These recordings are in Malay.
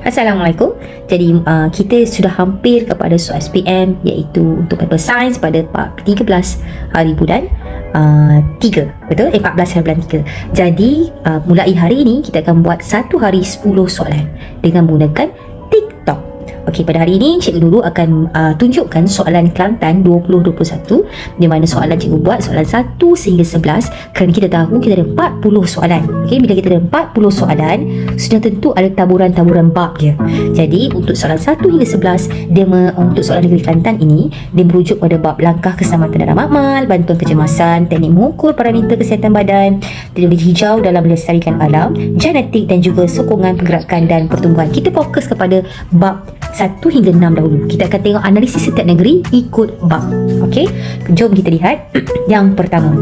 Assalamualaikum. Jadi kita sudah hampir kepada soal SPM, iaitu untuk paper science pada 13 hari bulan 3. Betul? 14 hari bulan 3. Jadi mulai hari ini kita akan buat satu hari 10 soalan dengan menggunakan TikTok. Okey, pada hari ini cikgu dulu akan tunjukkan soalan Kelantan 2021, di mana soalan cikgu buat soalan 1 sehingga 11, kerana kita tahu kita ada 40 soalan. Okey, bila kita ada 40 soalan, sudah tentu ada taburan-taburan bab dia. Jadi untuk soalan 1 hingga 11, untuk soalan negeri Kelantan ini, dia merujuk pada bab langkah keselamatan dalam amal, bantuan kecemasan, teknik mengukur parameter kesihatan badan, teknologi hijau dalam melestarikan alam, genetik dan juga sokongan pergerakan dan pertumbuhan. Kita fokus kepada bab 1 hingga 6 dahulu. Kita akan tengok analisis setiap negeri ikut bab. Okey, jom kita lihat. Yang pertama,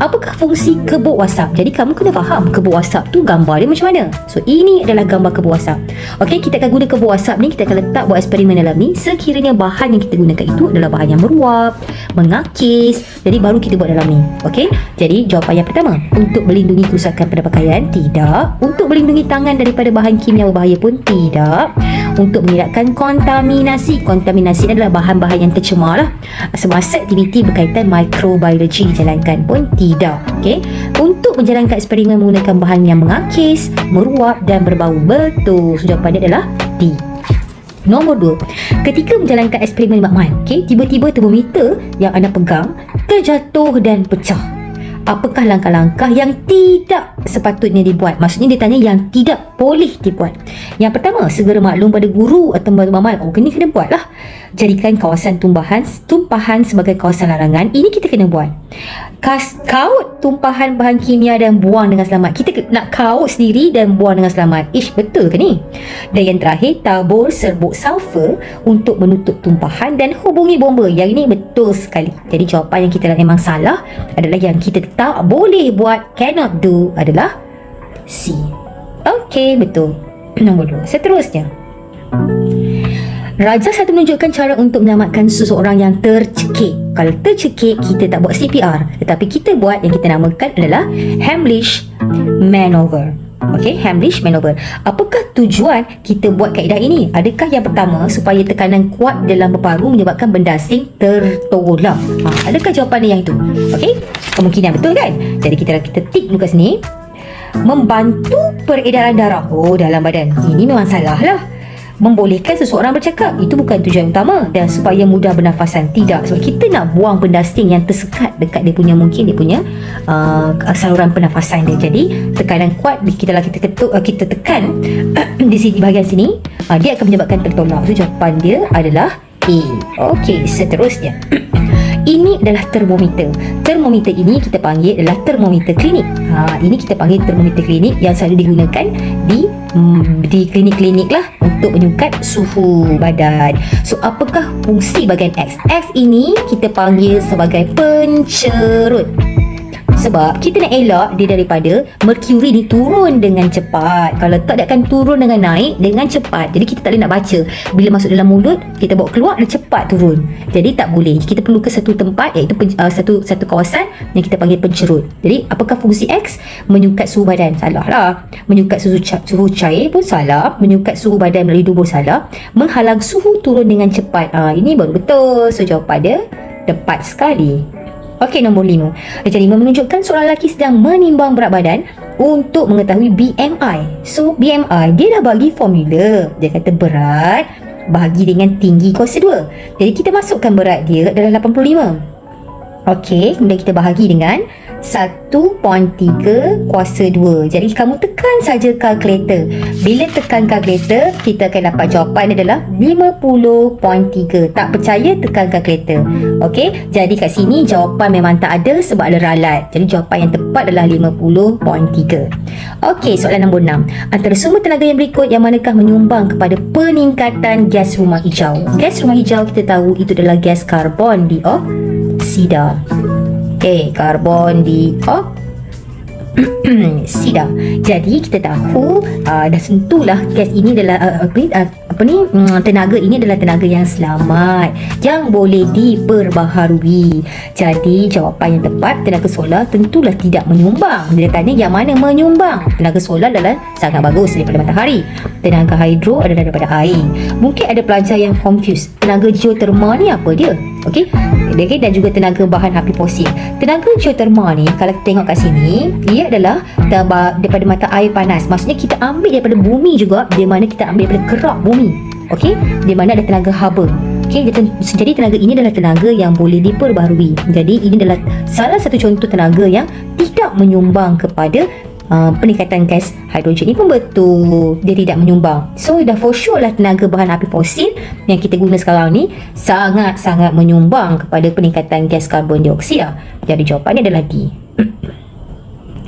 apakah fungsi kebok WhatsApp? Jadi kamu kena faham kebok WhatsApp tu gambar dia macam mana. So ini adalah gambar kebok WhatsApp. Okey, kita akan guna kebok WhatsApp ni, kita akan letak buat eksperimen dalam ni. Sekiranya bahan yang kita gunakan itu adalah bahan yang meruap, mengakis, jadi baru kita buat dalam ni. Okey, jadi jawapan yang pertama, untuk melindungi kerusakan pada pakaian, tidak. Untuk melindungi tangan daripada bahan kimia berbahaya pun tidak. Untuk mengelakkan kontaminasi adalah bahan-bahan yang tercemar lah. Semasa aktiviti berkaitan mikrobiologi dijalankan pun tidak. Okey, untuk menjalankan eksperimen menggunakan bahan yang mengakis, meruap dan berbau, betul. So, jawapan dia adalah D. Nombor 2, ketika menjalankan eksperimen makmal, tiba-tiba termometer yang anda pegang terjatuh dan pecah. Apakah langkah-langkah yang tidak sepatutnya dibuat? Maksudnya dia tanya yang tidak boleh dibuat. Yang pertama, segera maklum pada guru atau pembantu mamal. Ini kena buat lah. Jadikan kawasan tumpahan sebagai kawasan larangan. Ini kita kena buat. Kaut tumpahan bahan kimia dan buang dengan selamat. Kita nak kaut sendiri dan buang dengan selamat. Betul ke ni? Dan yang terakhir, tabur serbuk sulfur untuk menutup tumpahan dan hubungi bomba. Yang ini betul sekali. Jadi jawapan yang kita memang salah adalah yang kita tak boleh buat, cannot do, adalah C. Okey, betul. Nombor 2. Seterusnya, Raja satu menunjukkan cara untuk menyelamatkan seseorang yang tercekik. Kalau tercekik, kita tak buat CPR, tetapi kita buat yang kita namakan adalah Heimlich Maneuver. Okey, Heimlich Maneuver. Apakah tujuan kita buat kaedah ini? Adakah yang pertama, supaya tekanan kuat dalam paru menyebabkan benda asing tertolak? Adakah jawapan dia yang itu? Okey, kemungkinan betul kan? Jadi kita tik dulu kat sini. Membantu peredaran darah dalam badan. Ini memang salah lah. Membolehkan seseorang bercakap, itu bukan tujuan utama. Dan supaya mudah bernafasan, tidak. Sebab kita nak buang benda asing yang tersekat dekat dia punya, mungkin dia punya saluran pernafasan dia. Jadi tekanan kuat kita tekan di sini, bahagian sini, dia akan menyebabkan tertolak. So jawapan dia adalah A. Okey, seterusnya. Ini adalah termometer. Termometer ini kita panggil adalah termometer klinik. Ini kita panggil termometer klinik yang selalu digunakan di klinik-klinik lah untuk menyukat suhu badan. So apakah fungsi bahagian X? X ini kita panggil sebagai pencerut. Sebab kita nak elak dia daripada merkuri ni turun dengan cepat. Kalau tak, dia akan turun dengan naik dengan cepat. Jadi kita tak boleh nak baca. Bila masuk dalam mulut, kita bawa keluar, dia cepat turun. Jadi tak boleh. Kita perlu ke satu tempat, iaitu satu kawasan yang kita panggil pencerut. Jadi apakah fungsi X? Menyukat suhu badan. Salah lah. Menyukat suhu cair pun salah. Menyukat suhu badan melalui tubuh salah. Menghalang suhu turun dengan cepat. Ini baru betul. So jawapan dia tepat sekali. Okey, nombor 5. Darjah 5 menunjukkan seorang lelaki sedang menimbang berat badan untuk mengetahui BMI. So BMI, dia dah bagi formula. Dia kata berat bahagi dengan tinggi kuasa 2. Jadi kita masukkan berat dia adalah 85. Okey, kemudian kita bahagi dengan 1.3 kuasa 2. Jadi kamu tekan saja kalkulator. Bila tekan kalkulator, kita akan dapat jawapan adalah 50.3. Tak percaya, tekan kalkulator. Okey, jadi kat sini jawapan memang tak ada sebab ada ralat. Jadi jawapan yang tepat adalah 50.3. Okey, soalan nombor 6. Antara sumber tenaga yang berikut, yang manakah menyumbang kepada peningkatan gas rumah hijau? Gas rumah hijau kita tahu itu adalah gas karbon dioksida. Karbon dioksida. sida. Jadi kita tahu dah tentulah gas ini adalah tenaga ini adalah tenaga yang selamat, yang boleh diperbaharui. Jadi jawapan yang tepat, tenaga solar tentulah tidak menyumbang. Dia tanya yang mana menyumbang. Tenaga solar adalah sangat bagus daripada matahari. Tenaga hidro adalah daripada air. Mungkin ada pelajar yang confused, tenaga geothermal ni apa dia? Okey. Okay, dan juga tenaga bahan api fosil. Tenaga geothermal ni kalau kita tengok kat sini, ia adalah daripada mata air panas. Maksudnya kita ambil daripada bumi juga, di mana kita ambil daripada kerak bumi. Okey, di mana ada tenaga haba. Okey, jadi tenaga ini adalah tenaga yang boleh diperbaharui. Jadi ini adalah salah satu contoh tenaga yang tidak menyumbang kepada peningkatan gas hidrogen. Ini pun betul, dia tidak menyumbang. So dah for sure lah tenaga bahan api fosil yang kita guna sekarang ni sangat-sangat menyumbang kepada peningkatan gas karbon dioksida. Jadi jawapannya adalah D.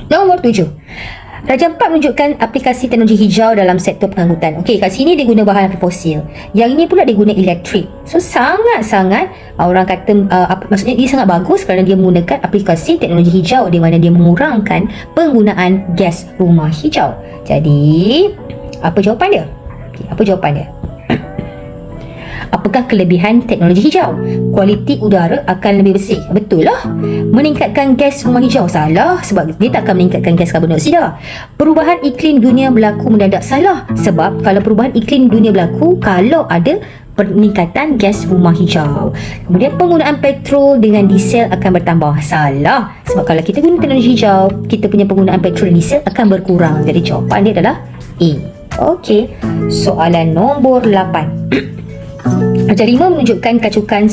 Nombor 7, Darjah 4 menunjukkan aplikasi teknologi hijau dalam sektor pengangkutan. Okey, kat sini dia guna bahan api fosil. Yang ini pula dia guna elektrik. So sangat-sangat orang kata maksudnya dia sangat bagus kerana dia menggunakan aplikasi teknologi hijau di mana dia mengurangkan penggunaan gas rumah hijau. Jadi apa jawapan dia? Okey, apa jawapan dia? Apakah kelebihan teknologi hijau? Kualiti udara akan lebih bersih. Betul lah. Meningkatkan gas rumah hijau? Salah, sebab dia tak akan meningkatkan gas karbon dioksida. Perubahan iklim dunia berlaku mendadak? Salah, sebab kalau perubahan iklim dunia berlaku kalau ada peningkatan gas rumah hijau. Kemudian penggunaan petrol dengan diesel akan bertambah? Salah, sebab kalau kita guna teknologi hijau, kita punya penggunaan petrol dan diesel akan berkurang. Jadi jawapan dia adalah A. Okey, soalan nombor 8. Darjah 5 menunjukkan kacukan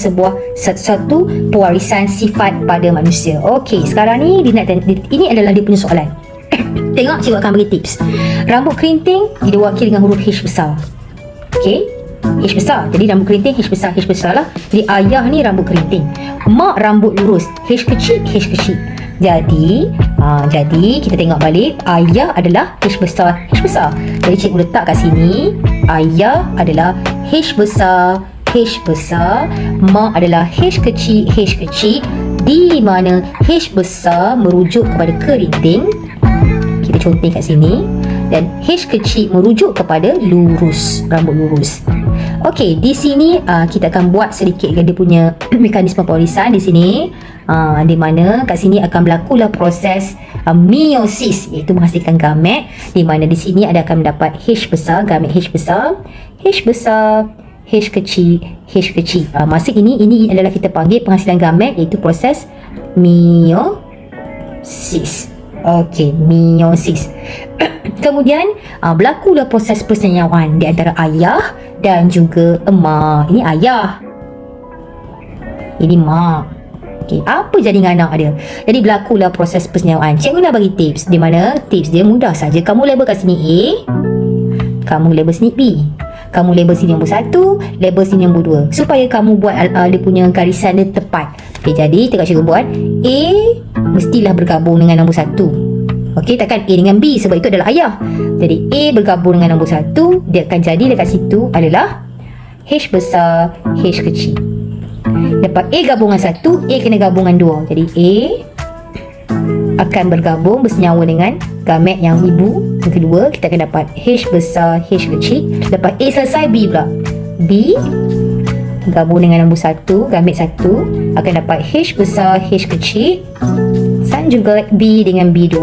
satu pewarisan sifat pada manusia. Okey, sekarang ni ini adalah dia punya soalan. Tengok, cikgu akan bagi tips. Rambut kerinting diwakili dengan huruf H besar. Okey, H besar. Jadi rambut kerinting H besar lah. Jadi ayah ni rambut kerinting. Mak rambut lurus, H kecil. Jadi kita tengok balik, ayah adalah H besar. Jadi cikgu letak kat sini, ayah adalah H besar, mak adalah H kecil, di mana H besar merujuk kepada kerinting. Kita contoh kat sini. Dan H kecil merujuk kepada lurus, rambut lurus. Okey, di sini kita akan buat sedikit dia punya mekanisme pewarisan di sini. Di mana kat sini akan berlakulah proses meiosis, iaitu menghasilkan gamet, di mana di sini akan mendapat H besar, gamet H besar, H kecil. Masa ini adalah kita panggil penghasilan gamet, iaitu proses meiosis. Okey, meiosis. Kemudian berlakulah proses persenyawaan di antara ayah dan juga emak. Ini ayah, ini mak. Okey, apa jaringan anak dia? Jadi berlakulah proses persenyawaan. Cikgu nak bagi tips, di mana tips dia mudah saja. Kamu label kat sini A, kamu label sini B, kamu label sini nombor 1, label sini nombor 2, supaya kamu buat dia punya garisan dia tepat. Okey, jadi tengok cikgu buat. A mestilah bergabung dengan nombor 1. Okey, takkan A dengan B, sebab itu adalah ayah. Jadi A bergabung dengan nombor 1, dia akan jadi dekat situ adalah H besar, H kecil. Lepas A gabungan 1, A kena gabungan 2. Jadi A akan bergabung bersenyawa dengan gamet yang ibu yang kedua. Kita akan dapat H besar, H kecil. Lepas A selesai, B pula. B gabung dengan nombor 1, gamet 1, akan dapat H besar, H kecil. Dan juga B dengan B2.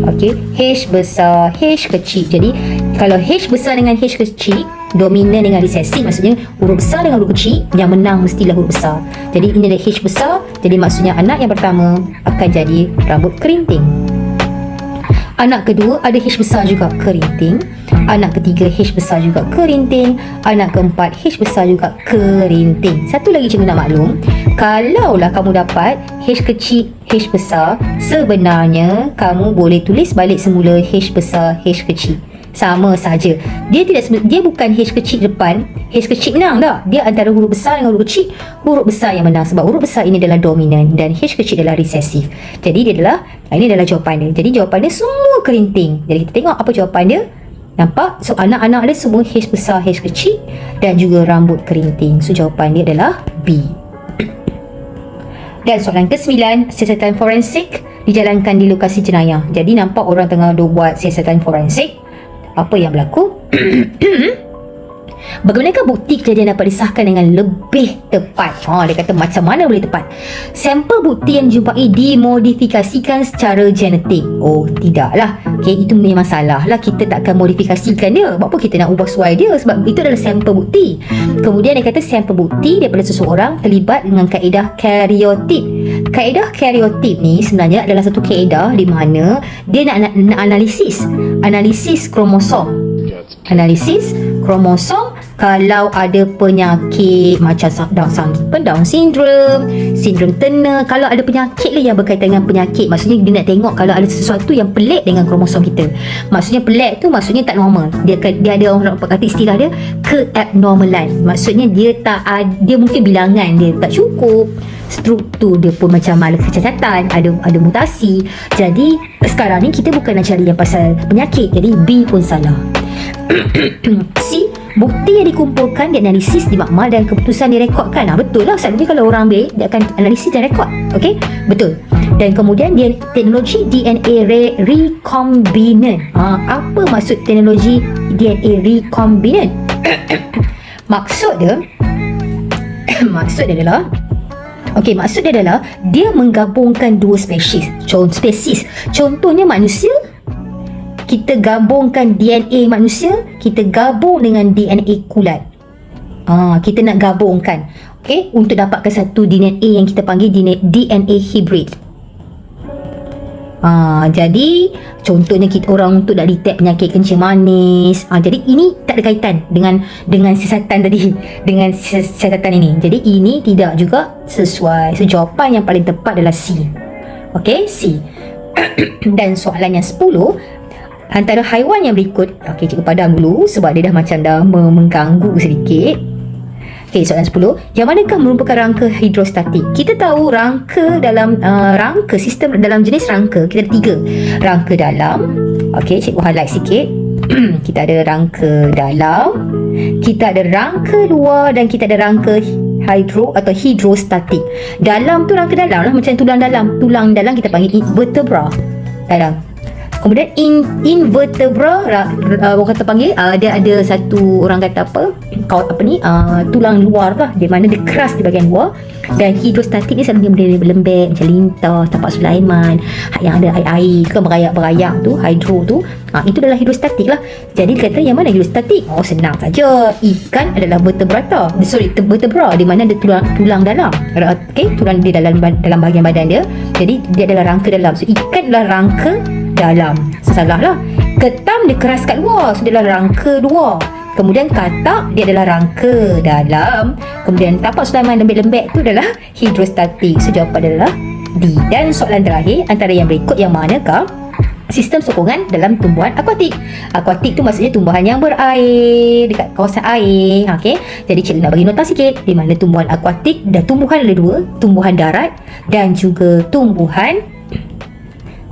Okey, H besar, H kecil. Jadi kalau H besar dengan H kecil, dominan dengan resesif, maksudnya huruf besar dengan huruf kecil, yang menang mestilah huruf besar. Jadi ini adalah H besar. Jadi maksudnya anak yang pertama akan jadi rambut kerinting. Anak kedua ada H besar juga, kerinting. Anak ketiga H besar juga, kerinting. Anak keempat H besar juga, kerinting. Satu lagi cikgu nak maklum, kalaulah kamu dapat H kecil, H besar, sebenarnya kamu boleh tulis balik semula H besar, H kecil. Sama saja. Dia bukan H kecil depan, H kecil menang tak? Dia antara huruf besar dengan huruf kecil, huruf besar yang menang, sebab huruf besar ini adalah dominan dan H kecil adalah resesif. Jadi ini adalah jawapan dia. Jadi jawapan dia semua kerinting. Jadi kita tengok apa jawapan dia. Nampak? So anak-anak dia semua H besar, H kecil dan juga rambut kerinting. So jawapan dia adalah B. Dan soalan ke-9, siasatan forensik dijalankan di lokasi jenayah. Jadi nampak orang tengah buat siasatan forensik. Apa yang berlaku? Bagaimanakah bukti kejadian dapat disahkan dengan lebih tepat? Dia kata macam mana boleh tepat? Sampel bukti yang dijumpai dimodifikasikan secara genetik. Oh, tidaklah. Okay, itu memang salah lah. Kita takkan modifikasikan dia. Buat apa kita nak ubah suai dia? Sebab itu adalah sampel bukti. Kemudian dia kata sampel bukti daripada seseorang terlibat dengan kaedah karyotip. Kaedah karyotip ni sebenarnya adalah satu kaedah di mana dia nak analisis kromosom. Analisis kromosom kalau ada penyakit macam Down syndrome, sindrom Turner, kalau ada penyakit lah yang berkaitan dengan penyakit, maksudnya dia nak tengok kalau ada sesuatu yang pelik dengan kromosom kita. Maksudnya pelik tu maksudnya tak normal. Dia ada orang kata istilah dia keabnormalan. Maksudnya dia mungkin bilangan dia tak cukup, struktur dia pun macam ada kecacatan, ada mutasi. Jadi sekarang ni kita bukan nak cari yang pasal penyakit, jadi B pun salah. C, bukti yang dikumpulkan, dianalisis, dimakmal dan keputusan direkodkan. Betul lah, selalunya kalau orang ambil dia akan analisis dan rekod. Okey, betul. Dan kemudian dia teknologi DNA recombinant. Apa maksud teknologi DNA recombinant? Maksud dia adalah dia menggabungkan dua spesies. Contohnya manusia, kita gabungkan DNA manusia, kita gabung dengan DNA kulat. Kita nak gabungkan, okey, untuk dapatkan satu DNA yang kita panggil DNA hybrid. Jadi contohnya orang untuk nak detect penyakit kencing manis. Jadi ini tak ada kaitan dengan siasatan tadi, dengan siasatan ini. Jadi ini tidak juga sesuai. So jawapan yang paling tepat adalah C. Okey, C. Dan soalan yang 10, antara haiwan yang berikut, okey, cikgu padam dulu sebab dia dah macam dah mengganggu sedikit. Okey, soalan 10, yang manakah merupakan rangka hidrostatik? Kita tahu rangka dalam sistem dalam jenis rangka kita ada 3. Rangka dalam, okey, cikgu highlight sikit. Kita ada rangka dalam, kita ada rangka luar dan kita ada rangka hidrostatik. Dalam tu rangka dalam lah, macam tulang dalam kita panggil vertebra dalam. Kemudian invertebra, orang kata panggil, dia ada satu, orang kata tulang luar lah, di mana dia keras di bahagian luar. Dan hidrostatik ni selalunya benda berlembek macam lintah, tapak Sulaiman yang ada air-air kan, berayak-berayak tu, hidro tu, itu adalah hidrostatik lah. Jadi dia kata yang mana hidrostatik? Senang saja. Ikan adalah vertebra, di mana ada tulang dalam. Okey, tulang di dalam bahagian badan dia. Jadi dia adalah rangka dalam. So ikan adalah rangka dalam. Salah lah. Ketam dia keras kat luar, so dia adalah rangka luar. Kemudian katak dia adalah rangka dalam. Kemudian tapak Sulaiman lembek-lembek tu adalah hidrostatik. So jawapan adalah D. Dan soalan terakhir, antara yang berikut yang manakah sistem sokongan dalam tumbuhan akuatik? Akuatik tu maksudnya tumbuhan yang berair dekat kawasan air. Okey. Jadi cikgu nak bagi nota sikit, di mana tumbuhan akuatik dan tumbuhan ada 2, tumbuhan darat dan juga tumbuhan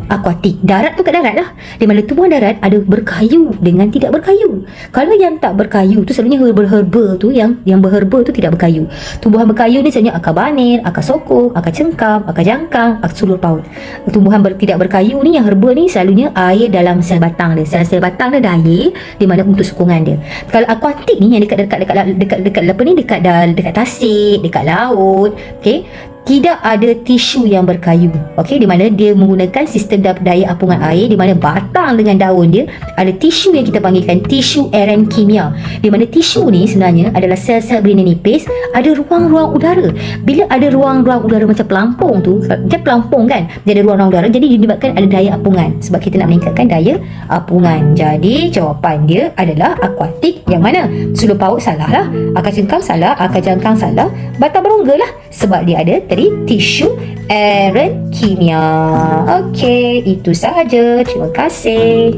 akuatik. Darat tu kat darat lah, di mana tumbuhan darat ada berkayu dengan tidak berkayu. Kalau yang tak berkayu tu selalunya herba-herba tu, yang berherba tu tidak berkayu. Tumbuhan berkayu ni selalunya akar banir, akar sokong, akar cengkam, akar jangkang, akar sulur paut. Tumbuhan tidak berkayu ni, yang herba ni selalunya air dalam sel batang dia. Sel batang dia ada air di mana untuk sokongan dia. Kalau akuatik ni yang dekat apa ni, dekat tasik, dekat laut, okey, tidak ada tisu yang berkayu. Okey, di mana dia menggunakan sistem daya apungan air, di mana batang dengan daun dia ada tisu yang kita panggilkan tisu erenkimia. Di mana tisu ni sebenarnya adalah sel-sel berina nipis, ada ruang-ruang udara. Bila ada ruang-ruang udara macam pelampung tu, macam pelampung kan, dia ada ruang-ruang udara, jadi disebabkan ada daya apungan, sebab kita nak meningkatkan daya apungan. Jadi jawapan dia adalah akuatik. Yang mana? Sulur paut salah lah, akar cengkam salah, akar jangkang salah, batang berongga lah, sebab dia ada tisu erenkimia. Okey, itu sahaja. Terima kasih.